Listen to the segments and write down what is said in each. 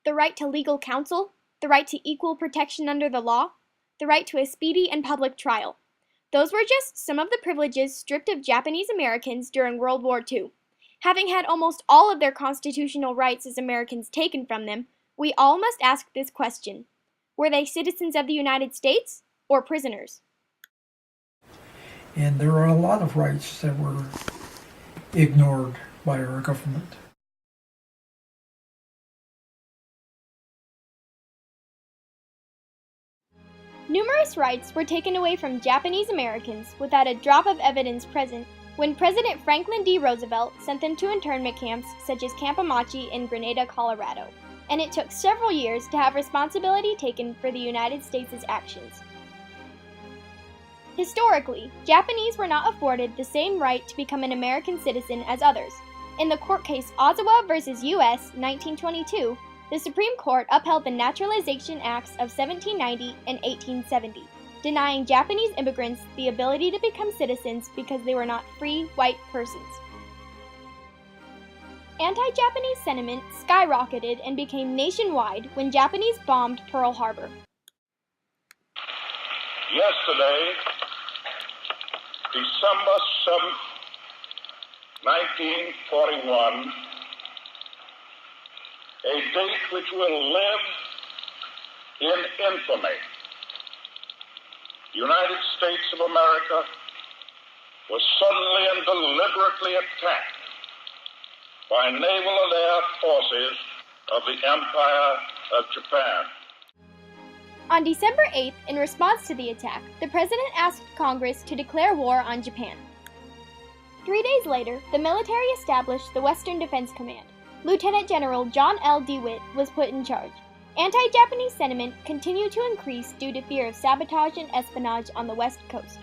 the right to legal counsel, the right to equal protection under the law, the right to a speedy and public trial. Those were just some of the privileges stripped of Japanese Americans during World War II. Having had almost all of their constitutional rights as Americans taken from them, we all must ask this question: were they citizens of the United States or prisoners? And there are a lot of rights that were ignored by our government. Numerous rights were taken away from Japanese Americans without a drop of evidence present when President Franklin D. Roosevelt sent them to internment camps such as Camp Amache in Grenada, Colorado, and it took several years to have responsibility taken for the United States' actions. Historically, Japanese were not afforded the same right to become an American citizen as others. In the court case Ozawa v. U.S. 1922, the Supreme Court upheld the Naturalization Acts of 1790 and 1870, denying Japanese immigrants the ability to become citizens because they were not free white persons. Anti-Japanese sentiment skyrocketed and became nationwide when Japanese bombed Pearl Harbor. Yesterday, December 7th, 1941, a date which will live in infamy. The United States of America was suddenly and deliberately attacked by naval and air forces of the Empire of Japan. On December 8th, in response to the attack, the president asked Congress to declare war on Japan. 3 days later, the military established the Western Defense Command. Lieutenant General John L. DeWitt was put in charge. Anti-Japanese sentiment continued to increase due to fear of sabotage and espionage on the West Coast.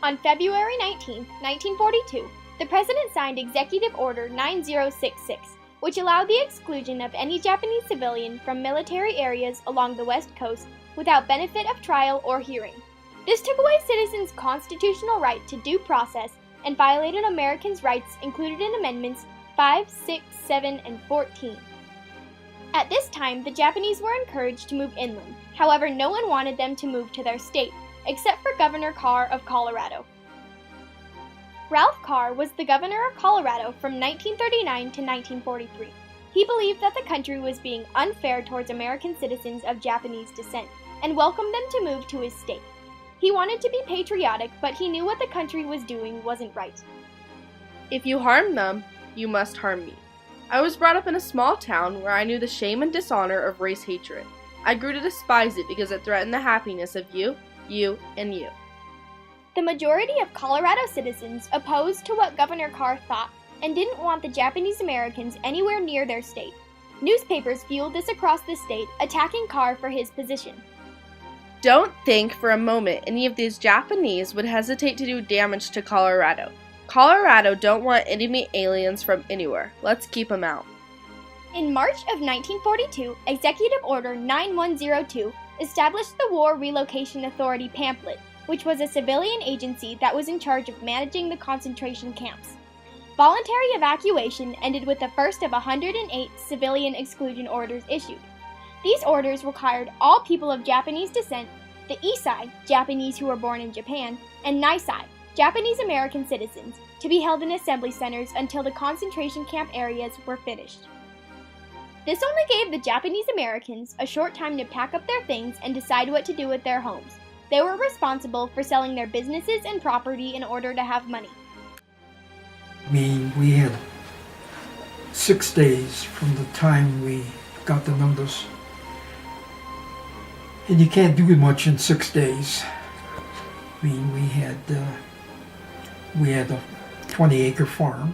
On February 19, 1942, the president signed Executive Order 9066, which allowed the exclusion of any Japanese civilian from military areas along the West Coast without benefit of trial or hearing. This took away citizens' constitutional right to due process and violated Americans' rights included in Amendments 5, 6, 7, and 14. At this time, the Japanese were encouraged to move inland. However, no one wanted them to move to their state, except for Governor Carr of Colorado. Ralph Carr was the governor of Colorado from 1939 to 1943. He believed that the country was being unfair towards American citizens of Japanese descent and welcomed them to move to his state. He wanted to be patriotic, but he knew what the country was doing wasn't right. If you harm them, you must harm me. I was brought up in a small town where I knew the shame and dishonor of race hatred. I grew to despise it because it threatened the happiness of you, and you. The majority of Colorado citizens opposed to what Governor Carr thought and didn't want the Japanese Americans anywhere near their state. Newspapers fueled this across the state, attacking Carr for his position. Don't think for a moment any of these Japanese would hesitate to do damage to Colorado. Colorado don't want enemy aliens from anywhere. Let's keep them out. In March of 1942, Executive Order 9102 established the War Relocation Authority pamphlet, which was a civilian agency that was in charge of managing the concentration camps. Voluntary evacuation ended with the first of 108 civilian exclusion orders issued. These orders required all people of Japanese descent, the Isai, Japanese who were born in Japan, and Nisai, Japanese American citizens, to be held in assembly centers until the concentration camp areas were finished. This only gave the Japanese Americans a short time to pack up their things and decide what to do with their homes. They were responsible for selling their businesses and property in order to have money. I mean, we had 6 days from the time we got the notice. And you can't do much in 6 days. I mean, we had a 20-acre farm.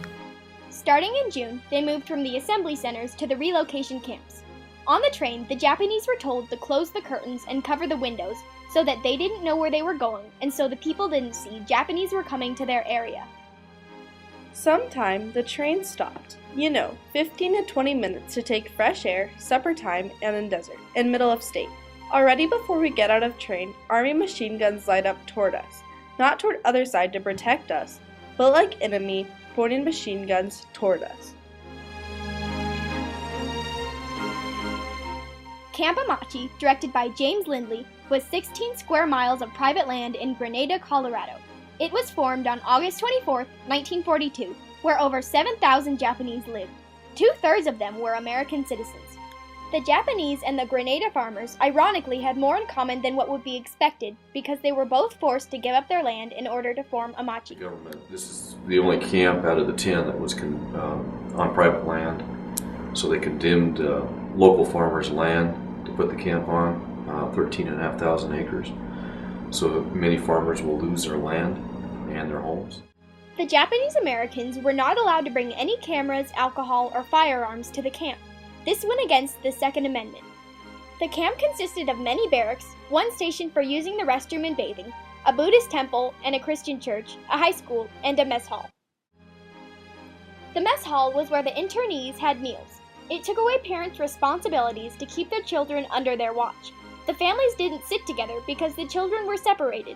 Starting in June, they moved from the assembly centers to the relocation camps. On the train, the Japanese were told to close the curtains and cover the windows so that they didn't know where they were going and so the people didn't see Japanese were coming to their area. Sometime the train stopped. 15 to 20 minutes to take fresh air, supper time, and in desert, in middle of state. Already before we get out of train, Army machine guns light up toward us. Not toward other side to protect us, but like enemy, pointing machine guns toward us. Camp Amachi, directed by James Lindley, was 16 square miles of private land in Grenada, Colorado. It was formed on August 24, 1942, where over 7,000 Japanese lived. 2/3 of them were American citizens. The Japanese and the Grenada farmers ironically had more in common than what would be expected because they were both forced to give up their land in order to form Amachi. Government. This is the only camp out of the 10 that was on private land, so they condemned local farmers' land to put the camp on, 13,500 acres. So many farmers will lose their land and their homes. The Japanese Americans were not allowed to bring any cameras, alcohol, or firearms to the camp. This went against the Second Amendment. The camp consisted of many barracks, one station for using the restroom and bathing, a Buddhist temple and a Christian church, a high school, and a mess hall. The mess hall was where the internees had meals. It took away parents' responsibilities to keep their children under their watch. The families didn't sit together because the children were separated.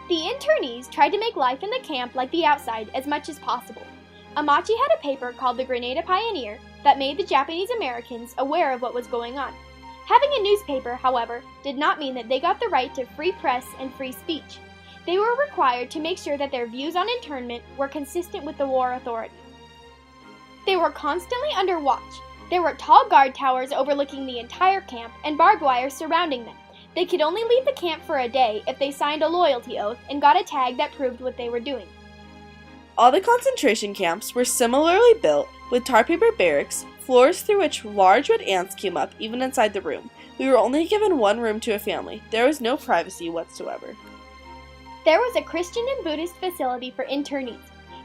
The internees tried to make life in the camp like the outside as much as possible. Amachi had a paper called the Grenada Pioneer that made the Japanese Americans aware of what was going on. Having a newspaper, however, did not mean that they got the right to free press and free speech. They were required to make sure that their views on internment were consistent with the war authority. They were constantly under watch. There were tall guard towers overlooking the entire camp and barbed wire surrounding them. They could only leave the camp for a day if they signed a loyalty oath and got a tag that proved what they were doing. All the concentration camps were similarly built, with tar paper barracks, floors through which large red ants came up even inside the room. We were only given one room to a family. There was no privacy whatsoever. There was a Christian and Buddhist facility for internees.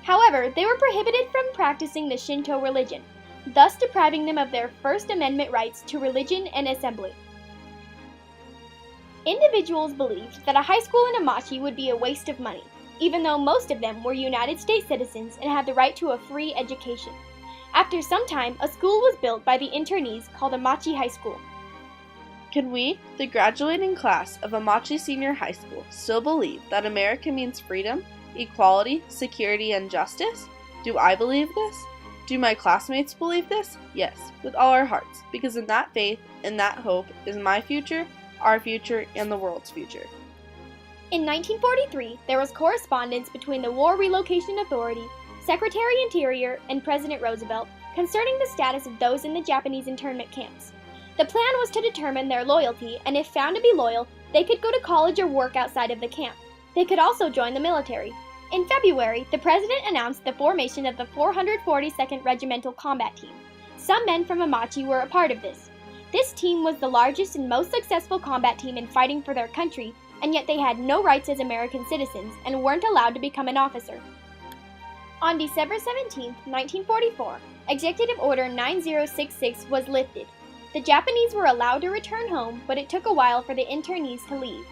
However, they were prohibited from practicing the Shinto religion, thus depriving them of their First Amendment rights to religion and assembly. Individuals believed that a high school in Amachi would be a waste of money, even though most of them were United States citizens and had the right to a free education. After some time, a school was built by the internees called Amachi High School. Can we, the graduating class of Amachi Senior High School, still believe that America means freedom, equality, security, and justice? Do I believe this? Do my classmates believe this? Yes, with all our hearts, because in that faith, in that hope, is my future, our future, and the world's future. In 1943, there was correspondence between the War Relocation Authority, Secretary Interior, and President Roosevelt concerning the status of those in the Japanese internment camps. The plan was to determine their loyalty, and if found to be loyal, they could go to college or work outside of the camp. They could also join the military. In February, the President announced the formation of the 442nd Regimental Combat Team. Some men from Amachi were a part of this. This team was the largest and most successful combat team in fighting for their country, and yet they had no rights as American citizens and weren't allowed to become an officer. On December 17, 1944, Executive Order 9066 was lifted. The Japanese were allowed to return home, but it took a while for the internees to leave.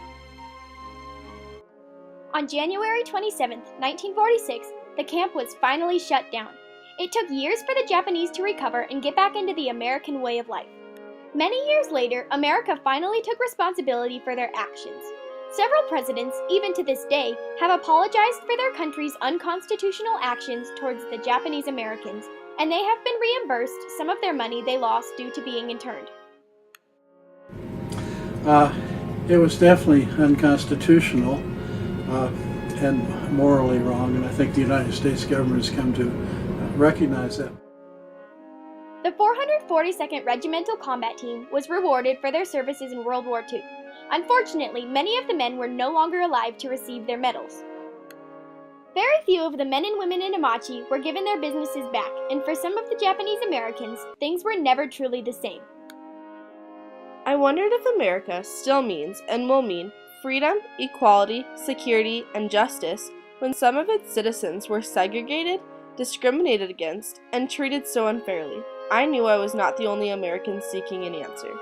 On January 27, 1946, the camp was finally shut down. It took years for the Japanese to recover and get back into the American way of life. Many years later, America finally took responsibility for their actions. Several presidents, even to this day, have apologized for their country's unconstitutional actions towards the Japanese Americans, and they have been reimbursed some of their money they lost due to being interned. It was definitely unconstitutional and morally wrong, and I think the United States government has come to recognize that. The 442nd Regimental Combat Team was rewarded for their services in World War II. Unfortunately, many of the men were no longer alive to receive their medals. Very few of the men and women in Amachi were given their businesses back, and for some of the Japanese Americans, things were never truly the same. I wondered if America still means and will mean freedom, equality, security, and justice when some of its citizens were segregated, discriminated against, and treated so unfairly. I knew I was not the only American seeking an answer.